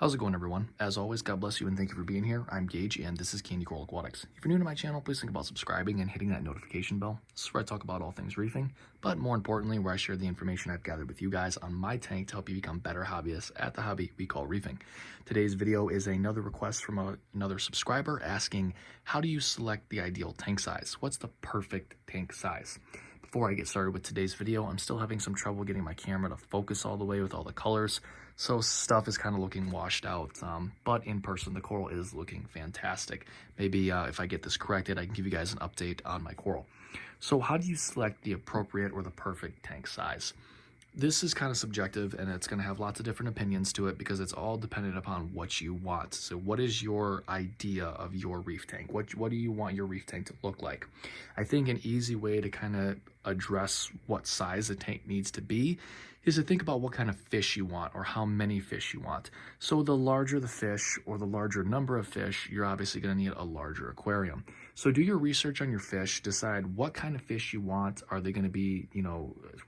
How's it going, everyone? As always, God bless you and thank you for being here. I'm Gage and this is Candy Coral Aquatics. If you're new to my channel, please think about subscribing and hitting that notification bell. This is where I talk about all things reefing, but more importantly, where I share the information I've gathered with you guys on my tank to help you become better hobbyists at the hobby we call reefing. Today's video is another request from another subscriber asking, how do you select the ideal tank size? What's the perfect tank size? Before I get started with today's video, I'm still having some trouble getting my camera to focus all the way with all the colors, so stuff is kind of looking washed out, but in person the coral is looking fantastic. Maybe if I get this corrected, I can give you guys an update on my coral. So how do you select the appropriate or the perfect tank size? This is kind of subjective and it's going to have lots of different opinions to it because it's all dependent upon what you want. So what is your idea of your reef tank? What do you want your reef tank to look like? I think an easy way to kind of address what size a tank needs to be is to think about what kind of fish you want or how many fish you want. So the larger the fish or the larger number of fish, you're obviously going to need a larger aquarium. So do your research on your fish, decide what kind of fish you want. Are they going to be,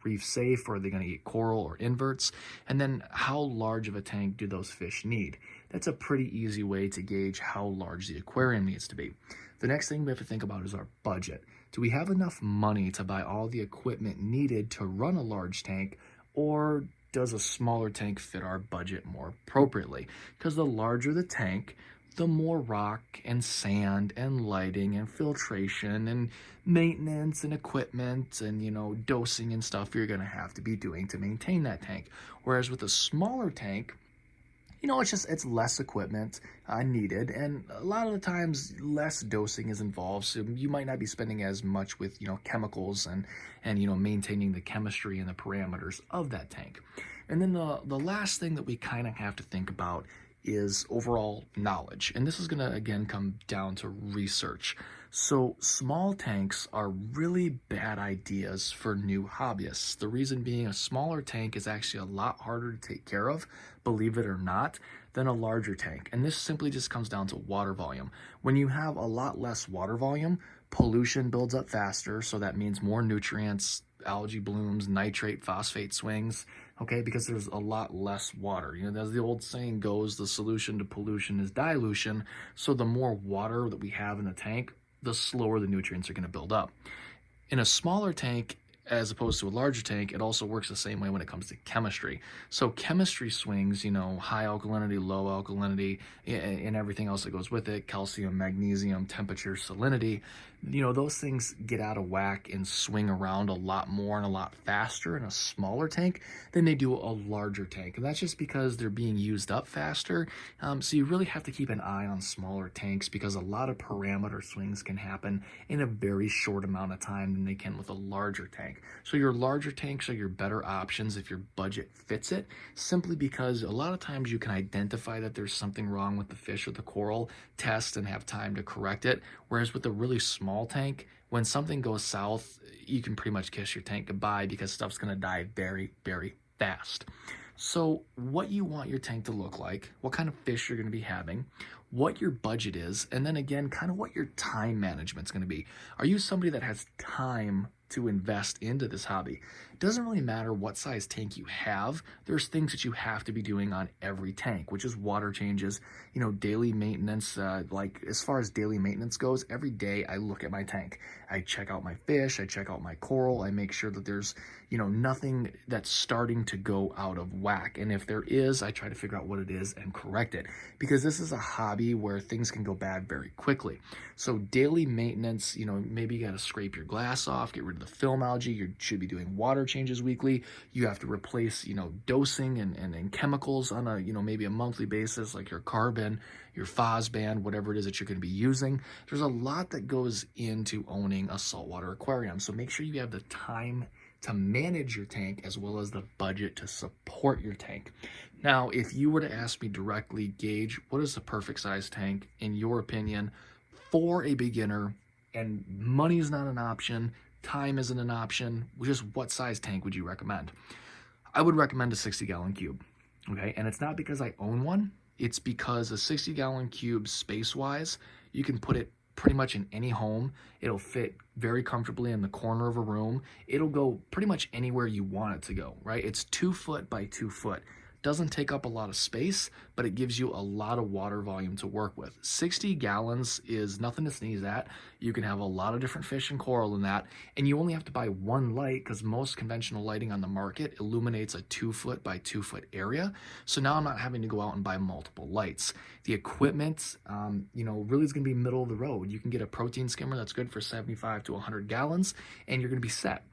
reef safe, or are they going to eat coral or inverts? And then how large of a tank do those fish need? That's a pretty easy way to gauge how large the aquarium needs to be. The next thing we have to think about is our budget. Do we have enough money to buy all the equipment needed to run a large tank, or does a smaller tank fit our budget more appropriately? Because the larger the tank, the more rock and sand and lighting and filtration and maintenance and equipment and, dosing and stuff you're going to have to be doing to maintain that tank. Whereas with a smaller tank, it's less equipment needed, and a lot of the times less dosing is involved, so you might not be spending as much with chemicals and maintaining the chemistry and the parameters of that tank. And then the last thing that we kind of have to think about is overall knowledge, and this is going to again come down to research. So small tanks are really bad ideas for new hobbyists. The reason being, a smaller tank is actually a lot harder to take care of, believe it or not, than a larger tank. And this simply just comes down to water volume. When you have a lot less water volume, pollution builds up faster, so that means more nutrients, algae blooms, nitrate, phosphate swings, okay, because there's a lot less water. As the old saying goes, the solution to pollution is dilution. So the more water that we have in the tank, the slower the nutrients are going to build up. In a smaller tank, as opposed to a larger tank, it also works the same way when it comes to chemistry. So chemistry swings, high alkalinity, low alkalinity, and everything else that goes with it, calcium, magnesium, temperature, salinity, those things get out of whack and swing around a lot more and a lot faster in a smaller tank than they do a larger tank. And that's just because they're being used up faster. So you really have to keep an eye on smaller tanks because a lot of parameter swings can happen in a very short amount of time than they can with a larger tank. So your larger tanks are your better options if your budget fits it, simply because a lot of times you can identify that there's something wrong with the fish or the coral, test and have time to correct it. Whereas with a really small tank, when something goes south, you can pretty much kiss your tank goodbye because stuff's going to die very, very fast. So what you want your tank to look like, what kind of fish you're going to be having, what your budget is, and then again, kind of what your time management's going to be. Are you somebody that has time to invest into this hobby? It doesn't really matter what size tank you have. There's things that you have to be doing on every tank, which is water changes, daily maintenance. Like as far as daily maintenance goes, every day I look at my tank. I check out my fish, I check out my coral, I make sure that there's, nothing that's starting to go out of whack. And if there is, I try to figure out what it is and correct it, because this is a hobby where things can go bad very quickly. So daily maintenance, maybe you got to scrape your glass off, get rid of the film algae. You should be doing water changes weekly. You have to replace, dosing and chemicals on a, maybe a monthly basis, like your carbon, your Fosband, whatever it is that you're going to be using. There's a lot that goes into owning a saltwater aquarium. So make sure you have the time to manage your tank as well as the budget to support your tank. Now, if you were to ask me directly, Gage, what is the perfect size tank in your opinion for a beginner, and money is not an option, time isn't an option, just what size tank would you recommend? I would recommend a 60-gallon cube, okay? And it's not because I own one, it's because a 60-gallon cube, space-wise, you can put it pretty much in any home. It'll fit very comfortably in the corner of a room. It'll go pretty much anywhere you want it to go, right? It's 2 foot by 2 foot. doesn't take up a lot of space, but it gives you a lot of water volume to work with. 60 gallons is nothing to sneeze at. You can have a lot of different fish and coral in that, and you only have to buy one light because most conventional lighting on the market illuminates a 2-foot by 2-foot area. So now I'm not having to go out and buy multiple lights. The equipment, really is going to be middle of the road. You can get a protein skimmer that's good for 75 to 100 gallons, and you're going to be set.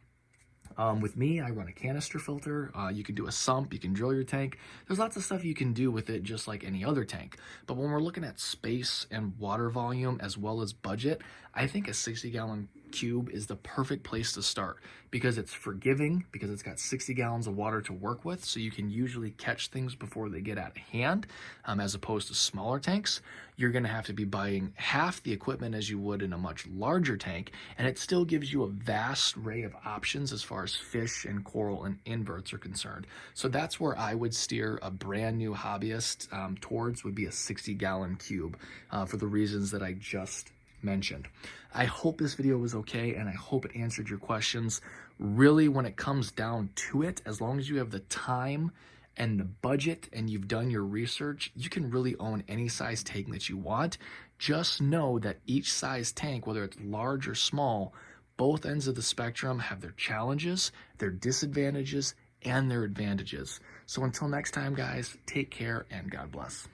With me, I run a canister filter. You can do a sump, you can drill your tank. There's lots of stuff you can do with it just like any other tank. But when we're looking at space and water volume as well as budget, I think a 60-gallon cube is the perfect place to start because it's forgiving, because it's got 60 gallons of water to work with, so you can usually catch things before they get out of hand, as opposed to smaller tanks. You're going to have to be buying half the equipment as you would in a much larger tank, and it still gives you a vast array of options as far as fish and coral and inverts are concerned. So that's where I would steer a brand new hobbyist towards, would be a 60-gallon cube for the reasons that I just mentioned. I hope this video was okay, and I hope it answered your questions. Really, when it comes down to it, as long as you have the time and the budget and you've done your research, you can really own any size tank that you want. Just know that each size tank, whether it's large or small, both ends of the spectrum have their challenges, their disadvantages, and their advantages. So until next time, guys, take care and God bless.